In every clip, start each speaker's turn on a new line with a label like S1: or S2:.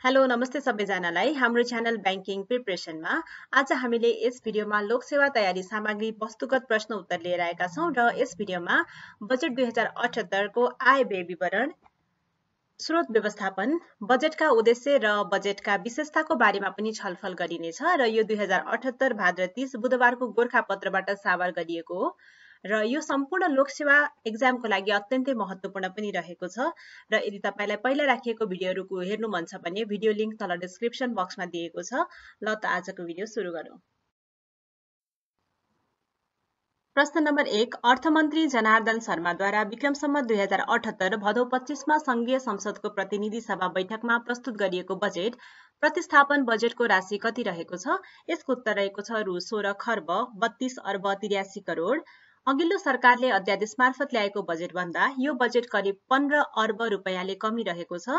S1: Hello नमस्ते सबैजनालाई हाम्रो च्यानल बैंकिङ प्रिपरेसनमा आज हामीले यस भिडियोमा लोकसेवा तयारी सामग्री वस्तुगत प्रश्न उत्तर लिएर आएका छौं र यस भिडियोमा बजेट 2078 को आय व्यय विवरण स्रोत व्यवस्थापन बजेटका उद्देश्य र बजेटका विशेषताको बारेमा पनि छलफल गरिनेछ र यो 2078 भाद्र 30 बुधबारको गोरखापत्रबाट साभार गरिएको हो र यो सम्पूर्ण लोकसेवा एक्जामको लागि अत्यन्तै महत्त्वपूर्ण पनि रहेको छ र यदि तपाईलाई पहिला राखिएको भिडियोहरुको हेर्नु मन छ भने भिडियो लिंक तल डिस्क्रिप्सन बक्समा दिएको छ। ल त आजको भिडियो सुरु गरौँ। प्रश्न नम्बर 1 अर्थमन्त्री जनार्दन शर्माद्वारा विक्रम सम्वत 2078 भदौ 25 मा संघीय संसदको प्रतिनिधि सभा बैठकमा प्रस्तुत गरिएको बजेट प्रतिस्थापन बजेटको राशि कति रहेको छ? यसको उत्तर रहेको छ रु 16 खर्ब 32 अर्ब 83 करोड। अघिल्लो सरकारले अध्यादेश मार्फत ल्याएको बजेट भन्दा यो बजेट करिब 15 अर्ब रुपैयाँले कमी रहेको छ।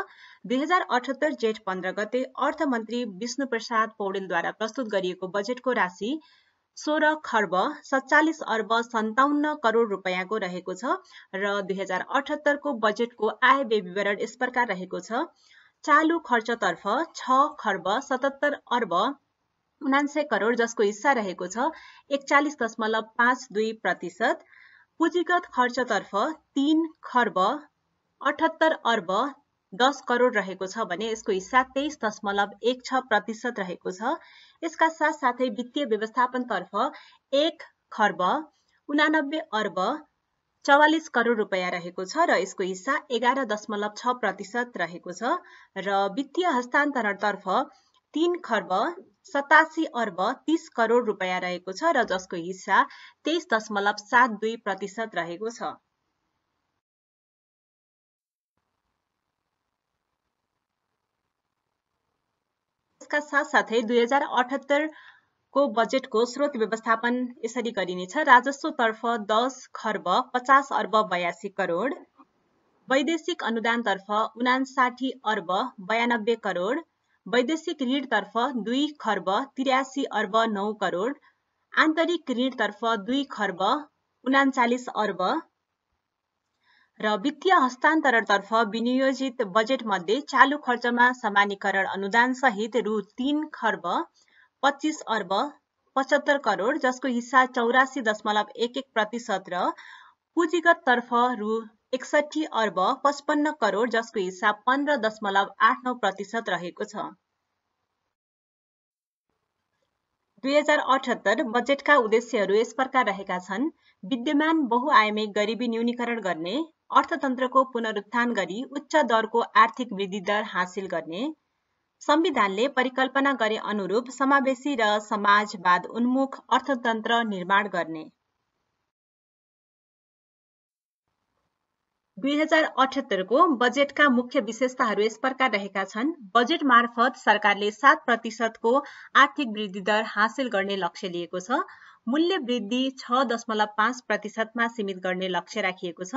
S1: 2078 जेठ 15 गते अर्थमन्त्री विष्णु प्रसाद पौडेलद्वारा प्रस्तुत गरिएको बजेटको राशि 16 खर्ब 47 अर्ब 57 करोड रुपैयाँको रहेको छ र 2078 को बजेटको आय व्यय विवरण यस प्रकार रहेको छ। चालू खर्चतर्फ 6 खर्ब 77 अर्ब 79 करोड जसको हिस्सा रहेको छ 41.52%। पुँजीगत खर्चतर्फ 3 खर्ब 78 अर्ब 10 करोड रहेको छ भने यसको हिस्सा 23.16% रहेको छ। यसका साथसाथै वित्तीय व्यवस्थापनतर्फ 1 खर्ब 89 अर्ब 44 करोड रुपैयाँ रहेको छ र यसको हिस्सा 11.6% रहेको छ र वित्तीय हस्तान्तरणतर्फ 3 खर्ब 87 अर्ब 30 करोड रुपैयाँ रहेको छ र जसको हिस्सा 23.72% रहेको छ। यसका साथसाथै 2078 को बजेटको स्रोत व्यवस्थापन यसरी गरिनेछ। राजस्वतर्फ 10 खर्ब 50 अर्ब 82 करोड, वैदेशिक अनुदानतर्फ 59 अर्ब 92 करोड, वैदेशिक ऋणतर्फ 2 खर्ब 83 अर्ब 9 करोड, आन्तरिक ऋणतर्फ 2 खर्ब 39 अर्ब र वित्तीय हस्तान्तरणतर्फ विनियोजित बजेट मध्ये चालू खर्चमा समानीकरण अनुदान सहित रु 3 खर्ब 25 अर्ब 75 करोड जसको हिस्सा 84.11% र पुँजीगत तर्फ रु 61 अर्ब 55 करोड जसको हिस्सा 15.89% रहेको छ। 2078 बजेटका उद्देश्यहरू यस प्रकार रहेका छन्। विद्यमान बहुआयामिक गरिबी न्यूनीकरण गर्ने, अर्थतन्त्रको पुनरुत्थान गरी उच्च दरको आर्थिक वृद्धि दर हासिल गर्ने, संविधानले परिकल्पना गरे अनुरूप समावेशी र समाजवाद उन्मुख अर्थतन्त्र निर्माण गर्ने। 2078 को बजेटका मुख्य विशेषताहरू यस प्रकार रहेका छन्। बजेट मार्फत सरकारले 7% को आर्थिक वृद्धि दर हासिल गर्ने लक्ष्य लिएको छ। मूल्य वृद्धि 6.5% मा सीमित गर्ने लक्ष्य राखिएको छ।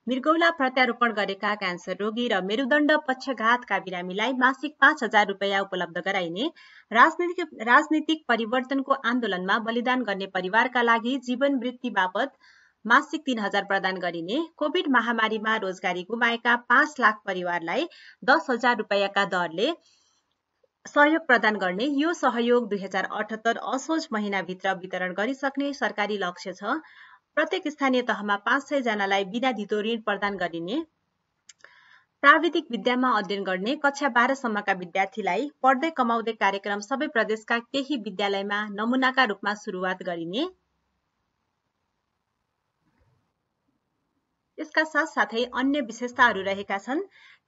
S1: मृगौला प्रत्यारोपण गरेका क्यान्सर रोगी र मेरुदण्ड पक्षघातका बिरामीलाई मासिक 5000 रुपैयाँ उपलब्ध गराइने, राजनीतिक परिवर्तनको आन्दोलनमा बलिदान गर्ने परिवारका लागि जीवन वृत्ति बापत मासिक 3000 प्रदान गरिने, कोभिड महामारीमा रोजगारी गुमाएका 5 लाख परिवारलाई 10,000 रुपैयाँका दरले सहयोग प्रदान गर्ने। यो सहयोग 2078 असोज महिनाभित्र वितरण गरिसक्ने सरकारी लक्ष्य छ। प्रत्येक स्थानीय तहमा 500 जनालाई बिना धितो ऋण प्रदान गरिने, प्राविधिक विद्यामा अध्ययन गर्ने कक्षा 12 सम्मका विद्यार्थीलाई पढ्दै कमाउँदै कार्यक्रम सबै प्रदेशका केही विद्यालयमा नमुनाका रूपमा सुरुवात गरिने। यसका साथसाथै अन्य विशेषताहरू रहेका छन्।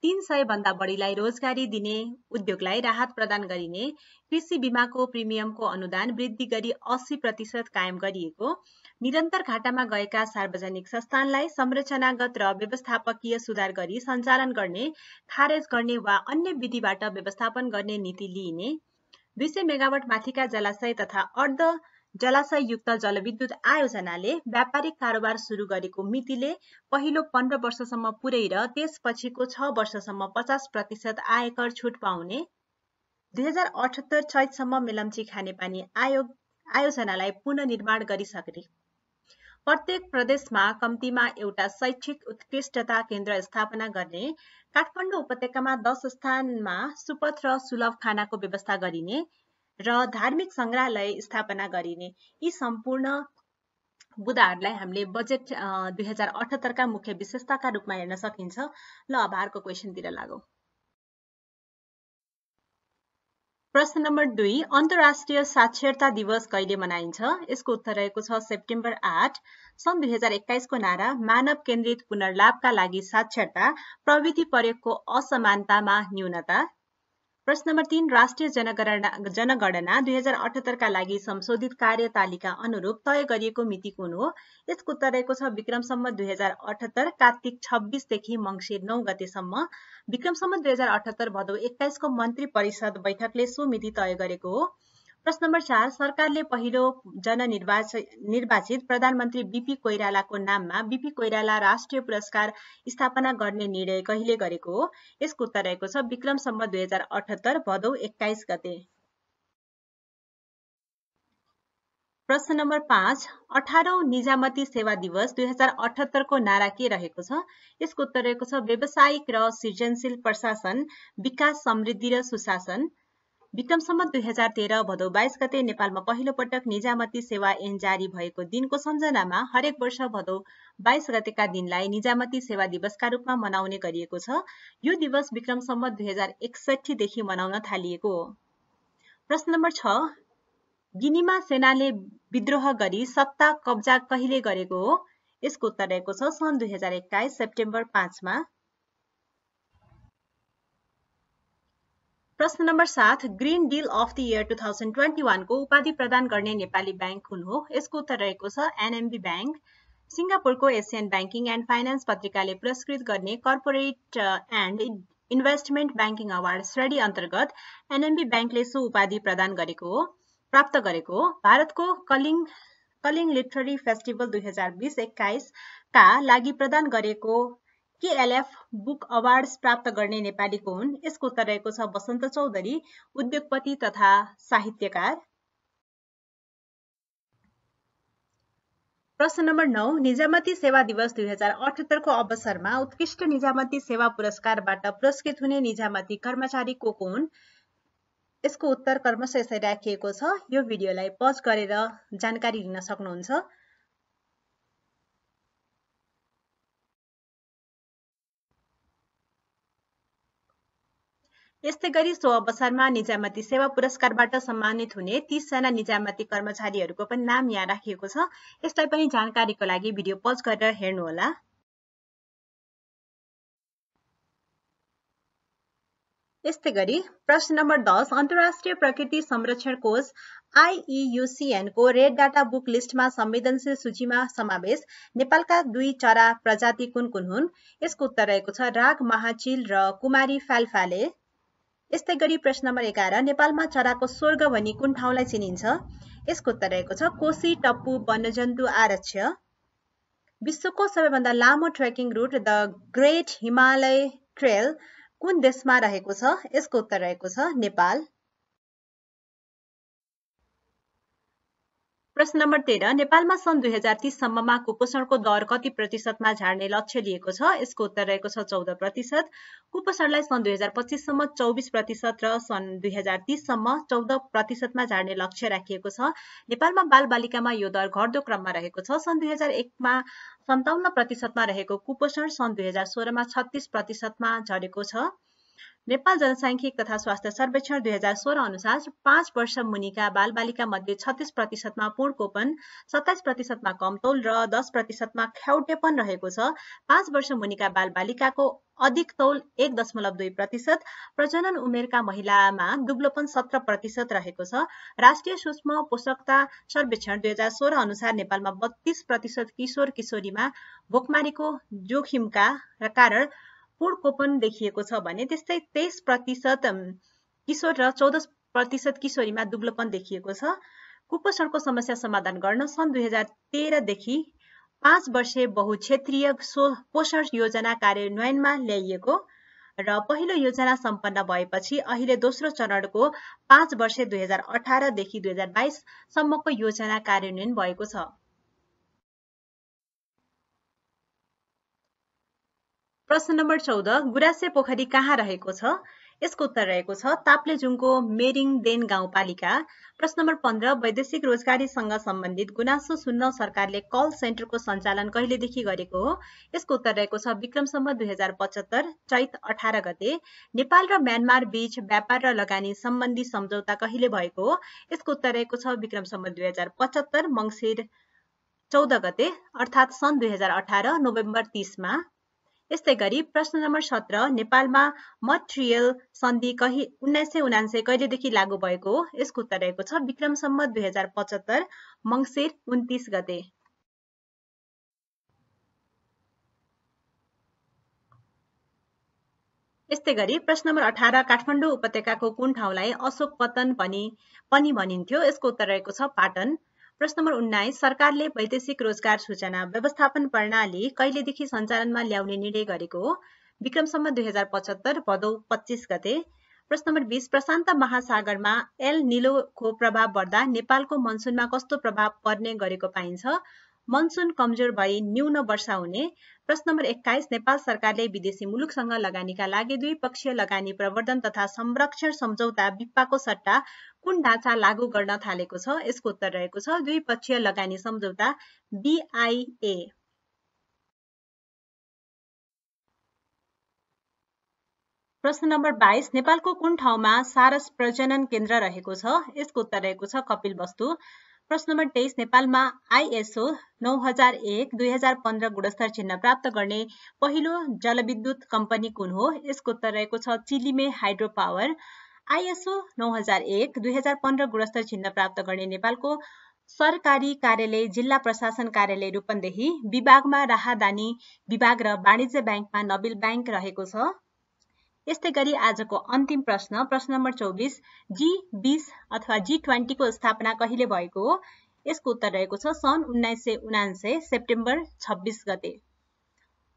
S1: 300 भन्दा बढीलाई रोजगारी दिने उद्योगलाई राहत प्रदान गरिने, कृषि बीमाको प्रिमियमको अनुदान वृद्धि गरी 80% कायम गरिएको, निरन्तर घाटामा गएका सार्वजनिक संस्थानलाई संरचनागत र व्यवस्थापकीय सुधार गरी सञ्चालन गर्ने, खारेज गर्ने वा अन्य विधिबाट व्यवस्थापन गर्ने नीति लिइने, 200 मेगावाट माथिका जलाशय तथा अर्ध जलाशययुक्त जलविद्युत आयोजनाले व्यापारिक कारोबार सुरु गरेको मितिले पहिलो 15 वर्षसम्म पुरै र त्यसपछिको 6 वर्षसम्म 50% आयकर छुट पाउने, 2078 चैतसम्म मेलम्ची खानेपानी आयोजनालाई पुनर्निर्माण गरिसक्ने, प्रत्येक प्रदेशमा कम्तीमा एउटा शैक्षिक उत्कृष्टता केन्द्र स्थापना गर्ने, काठमाडौँ उपत्यकामा 10 स्थानमा सुपथ र सुलभ खानाको व्यवस्था गरिने र धार्मिक संग्रहालय स्थापना गरिने, यी सम्पूर्ण बुदाहरूलाई हामीले बजेट 2078 का मुख्य विशेषताका रूपमा हेर्न सकिन्छ। ल अब अर्को क्वेशनतिर लागौं। प्रश्न नम्बर 2, अन्तर्राष्ट्रिय साक्षरता दिवस कहिले मनाइन्छ? यसको उत्तर रहेको छ सेप्टेम्बर 8। सन् 2021 को नारा मानव केन्द्रित पुनर्लाभका लागि साक्षरता, प्रविधि प्रयोगको असमानतामा न्यूनता। प्रश्न नम्बर 3, राष्ट्रिय जनगणना 2078 का लागि संशोधित कार्यतालिका अनुरूप तय गरिएको मिति कुन हो? यसको उत्तर रहेको छ विक्रम सम्वत 2078 कार्तिक 26 देखि मंसिर 9 गतेसम्म। विक्रम सम्वत 2078 भदौ 21 को मन्त्री परिषद बैठकले सो मिति तय गरेको हो। प्रश्न नम्बर 4, सरकारले पहिलो जननिर्वाचित प्रधानमन्त्री बीपी कोइरालाको नाममा बीपी कोइराला राष्ट्रिय पुरस्कार स्थापना गर्ने निर्णय कहिले गरेको हो? यसको उत्तर रहेको छ विक्रम सम्वत 2078 भदौ 21 गते। प्रश्न नम्बर 5, 18औं निजामती सेवा दिवस 2078 को नारा के रहेको छ? यसको उत्तर रहेको छ व्यावसायिक र सृजनशील प्रशासन, विकास, समृद्धि र सुशासन। विक्रम सम्वत 2013 भदौ 22 गते नेपालमा पहिलो पटक निजामती सेवा ऐन जारी भएको दिनको सम्झनामा हरेक वर्ष भदौ 22 गतेका दिनलाई निजामती सेवा दिवसका रूपमा मनाउने गरिएको छ। यो दिवस विक्रम सम्वत 2061 देखि मनाउन थालिएको हो। प्रश्न नम्बर 6, गिनीमा सेनाले विद्रोह गरी सत्ता कब्जा कहिले गरेको हो? यसको उत्तर रहेको छ सन् 2021 सेप्टेम्बर 5 मा। प्रश्न number 7, green deal of the year 2021 को उपाधि प्रदान गर्ने नेपाली बैंक कुन हो? यसको उत्तर रहेको छ एनएमबी बैंक। सिंगापुरको एसियन ब्याङ्किङ एन्ड फाइनान्स पत्रिकाले पुरस्कृत गर्ने corporate and investment banking award श्रेणी अन्तर्गत एनएमबी बैंकले सो उपाधि प्राप्त गरेको हो। भारतको कलिङ लिटरेरी फेस्टिभल 2020-21 का लागि प्रदान गरेको KLF बुक अवार्ड्स प्राप्त गर्ने नेपालीको हुन्? यसको उत्तर रहेको छ बसन्त चौधरी, उद्योगपति तथा साहित्यकार। प्रश्न नम्बर 9, निजामती सेवा दिवस 2078 को अवसरमा उत्कृष्ट निजामती सेवा पुरस्कारबाट पुरस्कृत हुने निजामती कर्मचारी को हुन्? यसको उत्तर क्रमशः यसरी राखिएको छ। यो भिडियोलाई पज गरेर जानकारी लिन सक्नुहुन्छ। यस्तै गरी सो अवसरमा निजामती सेवा पुरस्कारबाट सम्मानित हुने 30 जना निजामती कर्मचारीहरूको पनि नाम यहाँ राखिएको छ। यसलाई पनि जानकारीको लागि भिडियो पज गरेर हेर्नुहोला। यस्तै गरी प्रश्न नम्बर 10, अन्तर्राष्ट्रिय प्रकृति संरक्षण कोष IUCN को रेड डाटा बुक लिस्टमा संवेदनशील सूचीमा समावेश नेपालका 2 चरा प्रजाति कुन कुन हुन्? यसको उत्तर रहेको छ राग महाचिल र कुमारी फाल्फाले। यस्तै गरी प्रश्न नम्बर 11, नेपालमा चराको स्वर्ग भनी कुन ठाउँलाई चिनिन्छ? यसको उत्तर रहेको छ कोशी टप्पु वन्यजन्तु आरक्ष। विश्वको सबैभन्दा लामो trekking route the great Himalaya trail कुन देशमा रहेको छ? यसको उत्तर रहेको छ नेपाल। प्रश्न नम्बर 13, नेपालमा सन् 2030 सम्ममा कुपोषणको दर कति प्रतिशतमा झार्ने लक्ष्य लिएको छ? यसको उत्तर रहेको छ 14%। कुपोषणलाई सन् 2025 सम्म 24% र सन् 2030 सम्म 14% झार्ने लक्ष्य राखिएको छ। नेपालमा बालबालिकामा यो दर घट्दो क्रममा रहेको छ। सन् 2001 मा 57% मा रहेको कुपोषण सन् 2016 मा 36% मा झरेको छ। नेपाल जनसांख्यिक तथा स्वास्थ्य सर्वेक्षण 2016 अनुसार 5 वर्ष मुनिका बालबालिका मध्ये 36% मा पूर्णपोषण, 27% मा कमतौल र 10% मा ख्याउटेपन रहेको छ। 5 वर्ष मुनिका बालबालिकाको अधिक तौल 1.2%, प्रजनन उमेरका महिलामा दुब्लोपन 17% रहेको छ। राष्ट्रिय सूक्ष्म पोषकता सर्वेक्षण 2016 अनुसार नेपालमा 32% किशोर किशोरीमा भोकमारीको जोखिमका कारण पूर्णपोषण देखिएको छ भने त्यस्तै 23% किशोर र 14% किशोरीमा दुब्लोपन देखिएको छ। कुपोषणको समस्या समाधान गर्न सन् 2013 देखि 5 वर्षे बहुक्षेत्रीय पोषण योजना कार्यान्वयनमा ल्याइएको र पहिलो योजना सम्पन्न भएपछि अहिले दोस्रो चरणको 5 वर्षे 2018 देखि 2022 सम्मको योजना कार्यान्वयन भएको छ। प्रश्न नम्बर 14 गुराँसे पोखरी कहाँ रहेको छ? यसको उत्तर रहेको छ ताप्लेजुङको मेरिङदेन गाउँपालिका। प्रश्न नम्बर 15 वैदेशिक रोजगारीसँग सम्बन्धित गुनासो सुन्न सरकारले कल सेन्टरको सञ्चालन कहिलेदेखि गरेको हो? यसको उत्तर रहेको छ विक्रम सम्वत 2075 चैत 18 गते। नेपाल र म्यानमार बीच व्यापार र लगानी सम्बन्धी सम्झौता कहिले भएको हो? यसको उत्तर रहेको छ विक्रम सम्वत 2075 मङ्सिर 14 गते अर्थात् सन् 2018 नोभेम्बर 30 मा। यस्तै गरी प्रश्न नम्बर 17 नेपालमा मट्रियल सन्धि 1979 कहिलेदेखि लागू भएको हो? यसको उत्तर रहेको छ विक्रम सम्वत 2075 मङ्सिर 29 गते। यस्तै गरी प्रश्न नम्बर 18 काठमाडौँ उपत्यकाको कुन ठाउँलाई अशोक पतन पनि भनिन्थ्यो? यसको उत्तर रहेको छ पाटन। प्रश्न नम्बर 19 सरकारले वैदेशिक रोजगार सूचना व्यवस्थापन प्रणाली कहिलेदेखि सञ्चालनमा ल्याउने निर्णय गरेको हो? विक्रम सम्वत 2075 भदौ 25 गते। प्रश्न नम्बर 20 प्रशान्त महासागरमा एल निलोको प्रभाव बढ्दा नेपालको मनसुनमा कस्तो प्रभाव पर्ने गरेको पाइन्छ? मनसुन कमजोर भई न्यून वर्षा हुने। प्रश्न नम्बर 21 नेपाल सरकारले विदेशी मुलुकसँग लगानीका लागि द्विपक्षीय लगानी प्रवर्धन तथा संरक्षण सम्झौता बिप्पाको सट्टा कुन ढाँचा लागू गर्न थालेको छ? यसको उत्तर रहेको छ द्विपक्षीय लगानी सम्झौता BIA। प्रश्न नम्बर 22 नेपालको कुन ठाउँमा सारस प्रजनन केन्द्र रहेको छ? यसको उत्तर रहेको छ कपिलवस्तु। प्रश्न नम्बर 23 नेपालमा ISO 9001-2015 गुणस्तर चिन्ह प्राप्त गर्ने पहिलो जलविद्युत कम्पनी कुन हो? यसको उत्तर रहेको छ चिलिमे हाइड्रो पावर। ISO 9001-2015 गुणस्तर चिन्ह प्राप्त गर्ने नेपालको सरकारी कार्यालय जिल्ला प्रशासन कार्यालय रूपन्देही विभागमा राहदानी विभाग र वाणिज्य ब्याङ्कमा नबिल ब्याङ्क रहेको छ। यस्तै गरी आजको अन्तिम प्रश्न नम्बर 24 G20 अथवा G20 को स्थापना कहिले भएको हो? यसको उत्तर रहेको छ सन् 1979 सेप्टेम्बर 26 गते।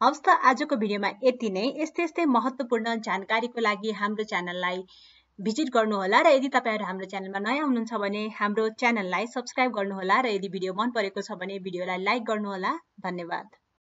S1: हवस् त आजको भिडियोमा यति नै। यस्तै महत्त्वपूर्ण जानकारीको लागि हाम्रो च्यानललाई भिजिट गर्नुहोला र यदि तपाईहरु हाम्रो च्यानलमा नयाँ हुनुहुन्छ भने हाम्रो च्यानललाई सब्स्क्राइब गर्नुहोला र यदि भिडियो मन परेको छ भने भिडियोलाई लाइक गर्नुहोला। धन्यवाद।